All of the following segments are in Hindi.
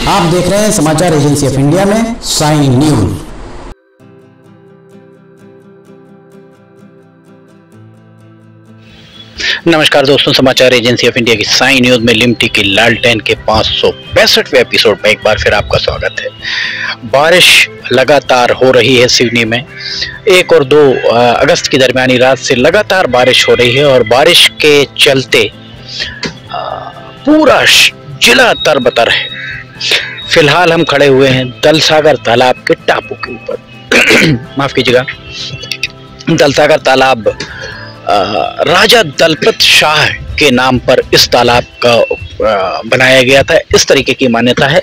आप देख रहे हैं समाचार एजेंसी ऑफ इंडिया में साई न्यूज। नमस्कार दोस्तों, समाचार एजेंसी ऑफ इंडिया की साई न्यूज में लिमटी की लालटेन के 562वें एपिसोड में एक बार फिर आपका स्वागत है। बारिश लगातार हो रही है सिवनी में। 1 और 2 अगस्त की दरमियानी रात से लगातार बारिश हो रही है और बारिश के चलते पूरा जिला तरबतर है। फिलहाल हम खड़े हुए हैं दलसागर तालाब के टापू के ऊपर। माफ कीजिएगा, दलसागर तालाब राजा दलपत शाह के नाम पर इस तालाब का बनाया गया था, इस तरीके की मान्यता है।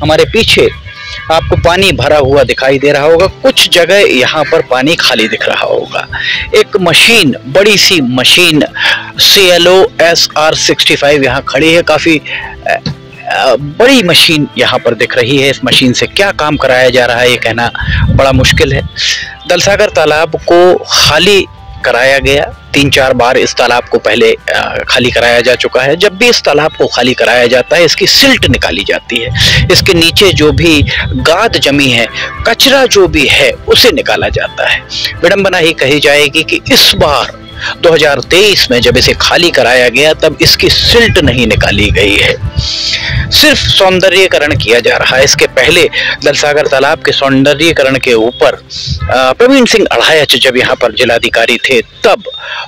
हमारे पीछे आपको पानी भरा हुआ दिखाई दे रहा होगा, कुछ जगह यहाँ पर पानी खाली दिख रहा होगा। एक मशीन, बड़ी सी मशीन CLO SR65 यहाँ खड़ी है। काफी बड़ी मशीन यहाँ पर दिख रही है। इस मशीन से क्या काम कराया जा रहा है ये कहना बड़ा मुश्किल है। दलसागर तालाब को खाली कराया गया 3-4 बार। इस तालाब को पहले खाली कराया जा चुका है। जब भी इस तालाब को खाली कराया जाता है, इसकी सिल्ट निकाली जाती है। इसके नीचे जो भी गाद जमी है, कचरा जो भी है, उसे निकाला जाता है। विडंबना ही कही जाएगी कि इस बार 2023 में जब इसे खाली कराया गया तब इसकी सिल्ट नहीं निकाली गई है, सिर्फ सौंदर्यीकरण किया जा रहा है। इसके पहले दलसागर तालाब के सौंदर्यीकरण के ऊपर प्रवीण सिंह अढ़ायच जब यहाँ पर जिलाधिकारी थे तब,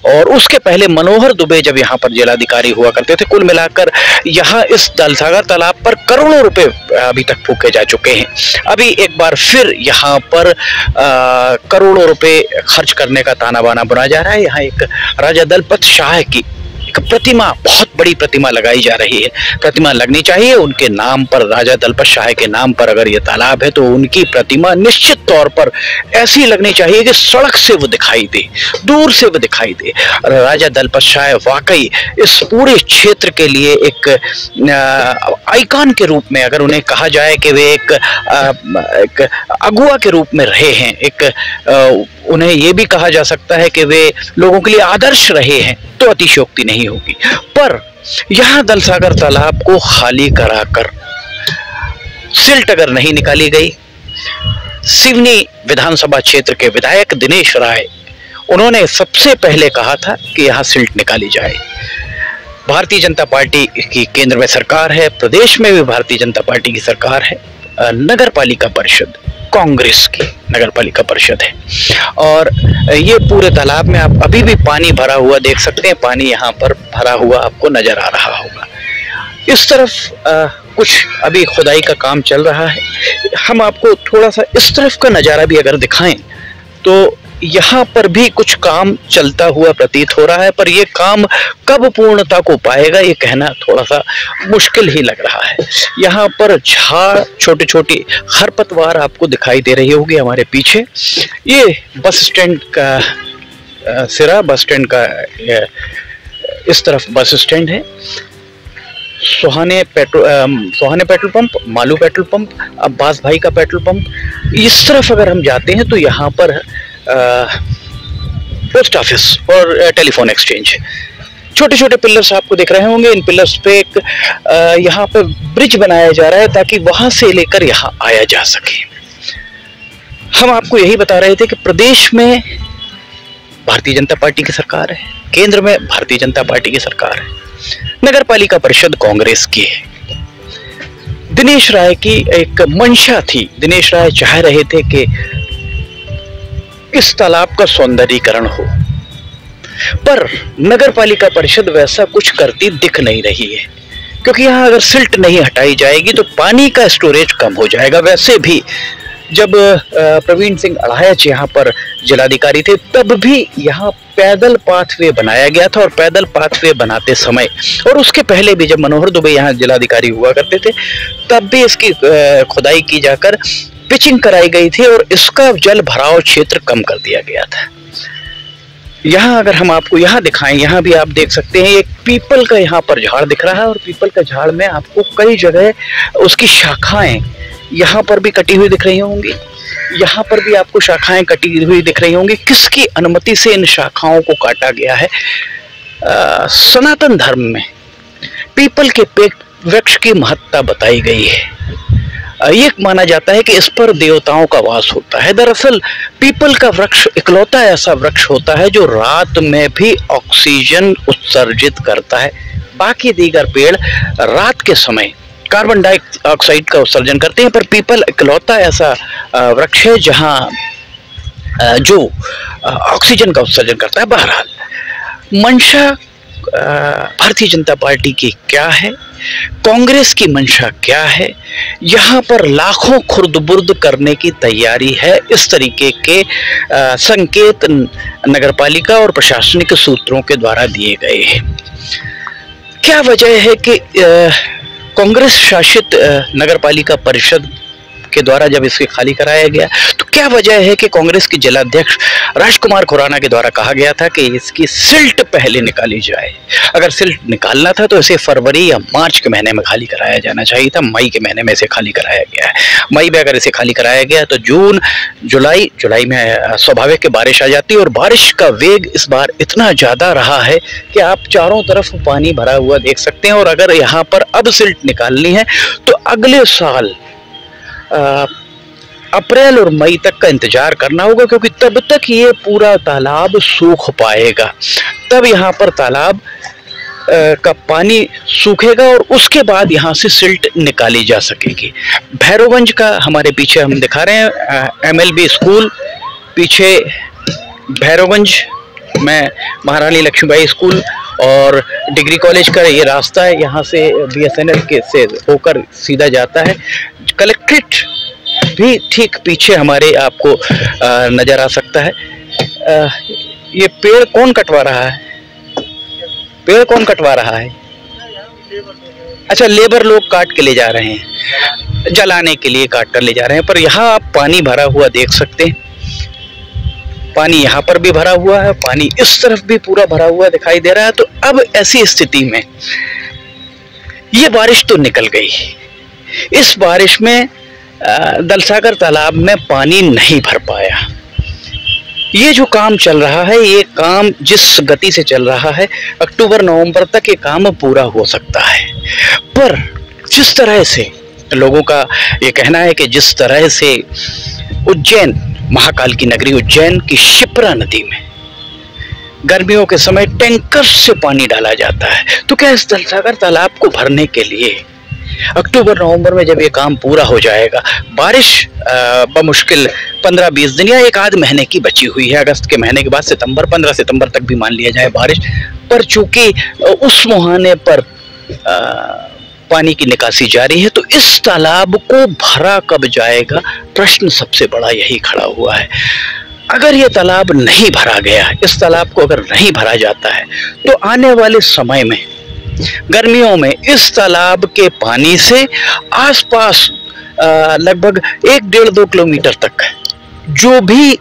और उसके पहले मनोहर दुबे जब यहाँ पर जिलाधिकारी हुआ करते थे। कुल मिलाकर यहाँ इस दलसागर तालाब पर करोड़ों रुपए अभी तक फूके जा चुके हैं। अभी एक बार फिर यहाँ पर करोड़ों रुपए खर्च करने का ताना बाना बुना जा रहा है। यहाँ एक राजा दलपत शाह की एक प्रतिमा, बहुत बड़ी प्रतिमा लगाई जा रही है। प्रतिमा लगनी चाहिए उनके नाम पर, राजा दलपत शाह के नाम पर। अगर ये तालाब है तो उनकी प्रतिमा निश्चित तौर पर ऐसी लगनी चाहिए कि सड़क से वो दिखाई दे, दूर से वो दिखाई दे। राजा दलपत शाह वाकई इस पूरे क्षेत्र के लिए एक आइकॉन के रूप में, अगर उन्हें कहा जाए कि वे एक अगुआ के रूप में रहे हैं, उन्हें ये भी कहा जा सकता है कि वे लोगों के लिए आदर्श रहे हैं, तो अतिशयोक्ति नहीं होगी। पर यहां दलसागर तालाब को खाली कराकर सिल्ट अगर नहीं निकाली गई, सिवनी विधानसभा क्षेत्र के विधायक दिनेश राय, उन्होंने सबसे पहले कहा था कि यहां सिल्ट निकाली जाए। भारतीय जनता पार्टी की केंद्र में सरकार है, प्रदेश में भी भारतीय जनता पार्टी की सरकार है। नगर पालिका परिषद कांग्रेस की नगर पालिका परिषद है, और ये पूरे तालाब में आप अभी भी पानी भरा हुआ देख सकते हैं। पानी यहाँ पर भरा हुआ आपको नजर आ रहा होगा। इस तरफ कुछ अभी खुदाई का काम चल रहा है। हम आपको थोड़ा सा इस तरफ का नज़ारा भी अगर दिखाएं तो यहाँ पर भी कुछ काम चलता हुआ प्रतीत हो रहा है, पर यह काम कब पूर्णता को पाएगा ये कहना थोड़ा सा मुश्किल ही लग रहा है। यहाँ पर झाड़, छोटे छोटे खरपतवार आपको दिखाई दे रही होगी हमारे पीछे। ये बस स्टैंड का सिरा, बस स्टैंड का इस तरफ बस स्टैंड है। Suhane petrol pump, Malu petrol pump, Abbas भाई का पेट्रोल पंप। इस तरफ अगर हम जाते हैं तो यहाँ पर पोस्ट ऑफिस और टेलीफोन एक्सचेंज है। छोटे छोटे पिलर्स आपको दिख रहे होंगे। इन पिलर्स पे एक यहाँ पे ब्रिज बनाया जा रहा है ताकि वहां से लेकर यहाँ आया जा सके। हम आपको यही बता रहे थे कि प्रदेश में भारतीय जनता पार्टी की सरकार है, केंद्र में भारतीय जनता पार्टी की सरकार है, नगर पालिका परिषद कांग्रेस की है। दिनेश राय की एक मंशा थी, दिनेश राय चाह रहे थे कि इस तालाब का सौंदर्यीकरण हो, पर नगर पालिका परिषद वैसा कुछ करती दिख नहीं रही है, क्योंकि यहाँ अगर सिल्ट नहीं हटाई जाएगी तो पानी का स्टोरेज कम हो जाएगा। वैसे भी जब प्रवीण सिंह अढ़ायच यहाँ पर जिलाधिकारी थे तब भी यहाँ पैदल पाथवे बनाया गया था, और पैदल पाथवे बनाते समय और उसके पहले भी जब मनोहर दुबे यहाँ जिलाधिकारी हुआ करते थे तब भी इसकी खुदाई की जाकर पिचिंग कराई गई थी और इसका जल भराव क्षेत्र कम कर दिया गया था। यहाँ अगर हम आपको यहाँ दिखाएं, यहाँ भी आप देख सकते हैं एक पीपल का यहाँ पर झाड़ दिख रहा है, और पीपल का झाड़ में आपको कई जगह उसकी शाखाएं यहाँ पर भी कटी हुई दिख रही होंगी, यहाँ पर भी आपको शाखाएं कटी हुई दिख रही होंगी। किसकी अनुमति से इन शाखाओं को काटा गया है? सनातन धर्म में पीपल के वृक्ष की महत्ता बताई गई है। ये माना जाता है कि इस पर देवताओं का वास होता है। दरअसल पीपल का वृक्ष इकलौता ऐसा वृक्ष होता है जो रात में भी ऑक्सीजन उत्सर्जित करता है। बाकी दीगर पेड़ रात के समय कार्बन डाइऑक्साइड का उत्सर्जन करते हैं, पर पीपल इकलौता ऐसा वृक्ष है जहां जो ऑक्सीजन का उत्सर्जन करता है। बहरहाल मंशा भारतीय जनता पार्टी की क्या है, कांग्रेस की मंशा क्या है, यहाँ पर लाखों खुर्द-बुर्द करने की तैयारी है, इस तरीके के संकेत नगरपालिका और प्रशासनिक सूत्रों के द्वारा दिए गए हैं। क्या वजह है कि कांग्रेस शासित नगरपालिका परिषद के द्वारा जब इसे खाली कराया गया, तो क्या वजह है कि कांग्रेस के जिलाध्यक्ष राजकुमार खुराना के द्वारा कहा गया था कि इसकी सिल्ट पहले निकाली जाए। अगर सिल्ट निकालना था तो इसे फरवरी या मार्च के महीने में खाली कराया जाना चाहिए था। मई के महीने में इसे खाली कराया गया है। मई में अगर इसे खाली कराया गया तो जून जुलाई में स्वाभाविक कि बारिश आ जाती, और बारिश का वेग इस बार इतना ज़्यादा रहा है कि आप चारों तरफ पानी भरा हुआ देख सकते हैं। और अगर यहाँ पर अब सिल्ट निकालनी है तो अगले साल अप्रैल और मई तक का इंतजार करना होगा, क्योंकि तब तक ये पूरा तालाब सूख पाएगा। तब यहाँ पर तालाब का पानी सूखेगा और उसके बाद यहाँ से सिल्ट निकाली जा सकेगी। भैरवगंज का हमारे पीछे हम दिखा रहे हैं MLB स्कूल, पीछे भैरवगंज में महारानी लक्ष्मीबाई स्कूल और डिग्री कॉलेज का ये रास्ता है। यहाँ से BSNL के से होकर सीधा जाता है। कलेक्ट्रेट भी ठीक पीछे हमारे आपको नजर आ सकता है। ये पेड़ कौन कटवा रहा है? पेड़ कौन कटवा रहा है? अच्छा, लेबर लोग काट के ले जा रहे हैं, जलाने के लिए काट कर ले जा रहे हैं। पर यहाँ आप पानी भरा हुआ देख सकते हैं। पानी यहाँ पर भी भरा हुआ है, पानी इस तरफ भी पूरा भरा हुआ दिखाई दे रहा है। तो अब ऐसी स्थिति में ये बारिश तो निकल गई, इस बारिश में दलसागर तालाब में पानी नहीं भर पाया। ये जो काम चल रहा है, ये काम जिस गति से चल रहा है, अक्टूबर नवंबर तक ये काम पूरा हो सकता है। पर जिस तरह से लोगों का ये कहना है कि जिस तरह से उज्जैन, महाकाल की नगरी उज्जैन की शिप्रा नदी में गर्मियों के समय टैंकर से पानी डाला जाता है, तो क्या इस दलसागर तालाब को भरने के लिए अक्टूबर नवंबर में जब ये काम पूरा हो जाएगा, बारिश बमुश्किल 15-20 दिन या एक आध महीने की बची हुई है। अगस्त के महीने के बाद सितंबर, 15 सितंबर तक भी मान लिया जाए बारिश, पर चूंकि उस मुहाने पर पानी की निकासी जारी है, तो इस तालाब को भरा कब जाएगा, प्रश्न सबसे बड़ा यही खड़ा हुआ है। अगर ये तालाब नहीं भरा गया, इस तालाब को अगर नहीं भरा जाता है, तो आने वाले समय में गर्मियों में इस तालाब के पानी से आसपास लगभग 1-1.5-2 किलोमीटर तक जो भी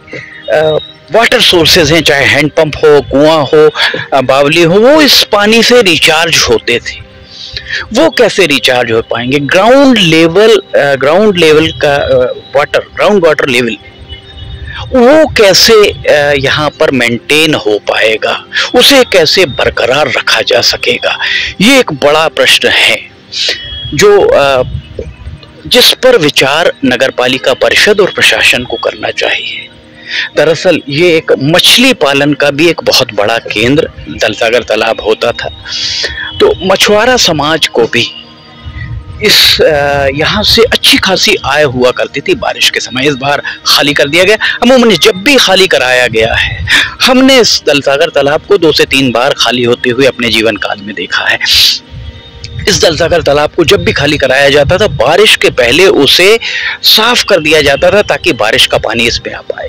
वाटर सोर्सेज हैं, चाहे हैंडपंप हो, कुआं हो, बावली हो, वो इस पानी से रिचार्ज होते थे। वो कैसे रिचार्ज हो पाएंगे? ग्राउंड लेवल का वाटर, ग्राउंड वाटर लेवल, वो कैसे यहाँ पर मेंटेन हो पाएगा, उसे कैसे बरकरार रखा जा सकेगा? ये एक बड़ा प्रश्न है जो जिस पर विचार नगरपालिका परिषद और प्रशासन को करना चाहिए। दरअसल ये एक मछली पालन का भी एक बहुत बड़ा केंद्र दलसागर तालाब होता था, तो मछुआरा समाज को भी इस यहाँ से अच्छी खासी आय हुआ करती थी बारिश के समय। इस बार खाली कर दिया गया। अमूमन जब भी खाली कराया गया है, हमने इस दलसागर तालाब को 2 से 3 बार खाली होते हुए अपने जीवन काल में देखा है। इस दलसागर तालाब को जब भी खाली कराया जाता था, बारिश के पहले उसे साफ कर दिया जाता था ताकि बारिश का पानी इसमें आ पाए।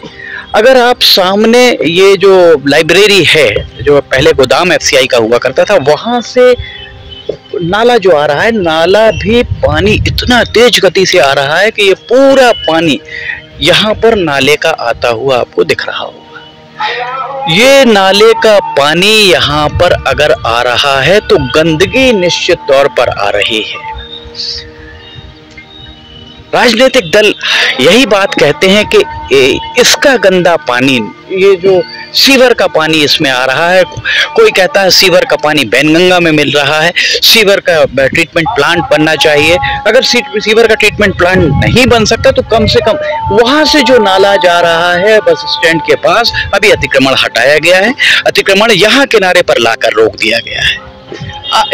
अगर आप सामने ये जो लाइब्रेरी है, जो पहले गोदाम FCI का हुआ करता था, वहां से नाला जो आ रहा है, नाला भी पानी इतना तेज गति से आ रहा है कि ये पूरा पानी यहाँ पर नाले का आता हुआ आपको दिख रहा होगा। ये नाले का पानी यहाँ पर अगर आ रहा है तो गंदगी निश्चित तौर पर आ रही है। राजनीतिक दल यही बात कहते हैं कि इसका गंदा पानी, ये जो सीवर का पानी इसमें आ रहा है, कोई कहता है सीवर का पानी बैनगंगा में मिल रहा है, सीवर का ट्रीटमेंट प्लांट बनना चाहिए। अगर सीवर का ट्रीटमेंट प्लांट नहीं बन सकता तो कम से कम वहां से जो नाला जा रहा है बस स्टैंड के पास, अभी अतिक्रमण हटाया गया है, अतिक्रमण यहाँ किनारे पर लाकर रोक दिया गया है।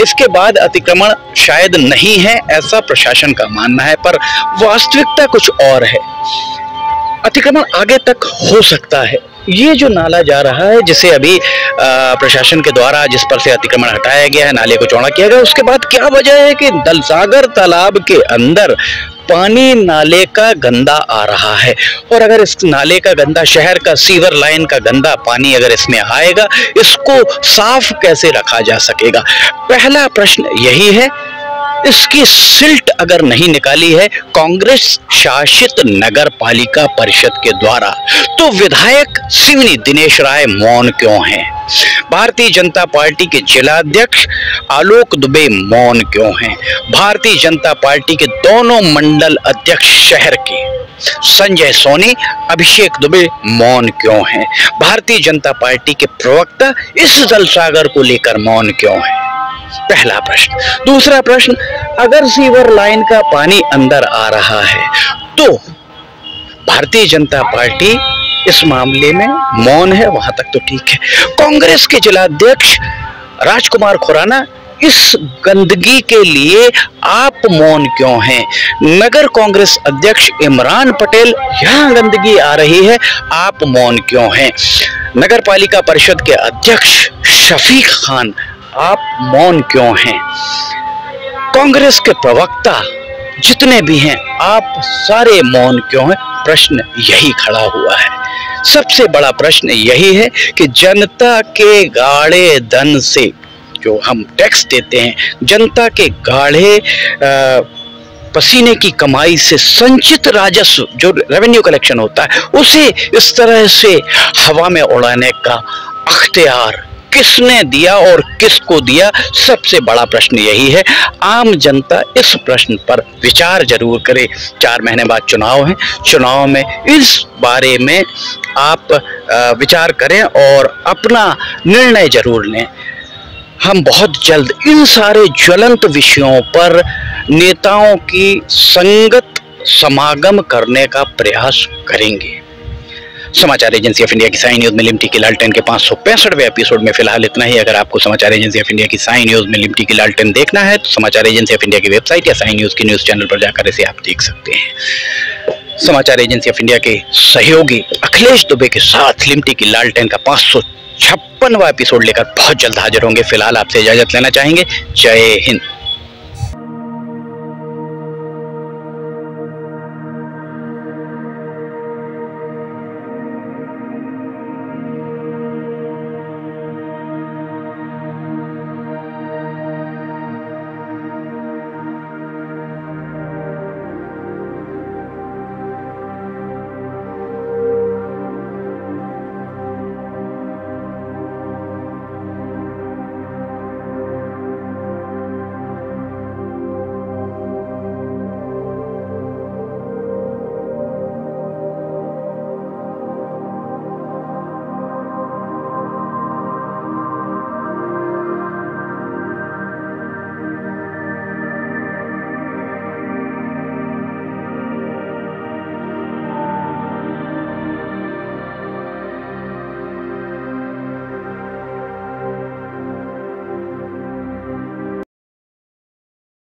इसके बाद अतिक्रमण शायद नहीं है, ऐसा प्रशासन का मानना है, पर वास्तविकता कुछ और है। अतिक्रमण आगे तक हो सकता है। ये जो नाला जा रहा है, जिसे अभी प्रशासन के द्वारा जिस पर से अतिक्रमण हटाया गया है, नाले को चौड़ा किया गया, उसके बाद क्या वजह है कि दलसागर तालाब के अंदर पानी नाले का गंदा आ रहा है, और अगर इस नाले का गंदा, शहर का सीवर लाइन का गंदा पानी अगर इसमें आएगा, इसको साफ कैसे रखा जा सकेगा? पहला प्रश्न यही है। इसकी सिल्ट अगर नहीं निकाली है कांग्रेस शासित नगर पालिका परिषद के द्वारा, तो विधायक सिवनी दिनेश राय मौन क्यों हैं? भारतीय जनता पार्टी के जिलाध्यक्ष आलोक दुबे मौन क्यों हैं? भारतीय जनता पार्टी के दोनों मंडल अध्यक्ष शहर के संजय सोनी, अभिषेक दुबे मौन क्यों हैं? भारतीय जनता पार्टी के प्रवक्ता इस दलसागर को लेकर मौन क्यों हैं? पहला प्रश्न। दूसरा प्रश्न, अगर सीवर लाइन का पानी अंदर आ रहा है तो भारतीय जनता पार्टी इस मामले में मौन है, वहां तक तो ठीक है। कांग्रेस के जिलाध्यक्ष राजकुमार खुराना, इस गंदगी के लिए आप मौन क्यों हैं? नगर कांग्रेस अध्यक्ष इमरान पटेल, यहां गंदगी आ रही है, आप मौन क्यों हैं? नगर पालिका परिषद के अध्यक्ष शफीक खान, आप मौन क्यों हैं? कांग्रेस के प्रवक्ता जितने भी हैं, आप सारे मौन क्यों हैं? प्रश्न यही खड़ा हुआ है। सबसे बड़ा प्रश्न यही है कि जनता के गाढ़े धन से जो हम टैक्स देते हैं, जनता के गाढ़े पसीने की कमाई से संचित राजस्व जो रेवेन्यू कलेक्शन होता है, उसे इस तरह से हवा में उड़ाने का अख्तियार किसने दिया और किसको दिया? सबसे बड़ा प्रश्न यही है। आम जनता इस प्रश्न पर विचार जरूर करे। 4 महीने बाद चुनाव है, चुनाव में इस बारे में आप विचार करें और अपना निर्णय जरूर लें। हम बहुत जल्द इन सारे ज्वलंत विषयों पर नेताओं की संगत समागम करने का प्रयास करेंगे। समाचार एजेंसी ऑफ इंडिया की साई न्यूज में लिमटी की लालटेन के 565वें एपिसोड में फिलहाल इतना ही। अगर आपको समाचार एजेंसी ऑफ इंडिया की साई न्यूज में लिमटी की लालटेन देखना है तो समाचार एजेंसी ऑफ इंडिया की वेबसाइट या साई न्यूज की न्यूज चैनल पर जाकर इसे आप देख सकते हैं। समाचार एजेंसी ऑफ इंडिया के सहयोगी अखिलेश दुबे के साथ लिमटी की लालटेन का 556वां एपिसोड लेकर बहुत जल्द हाजिर होंगे। फिलहाल आपसे इजाजत लेना चाहेंगे। जय हिंद।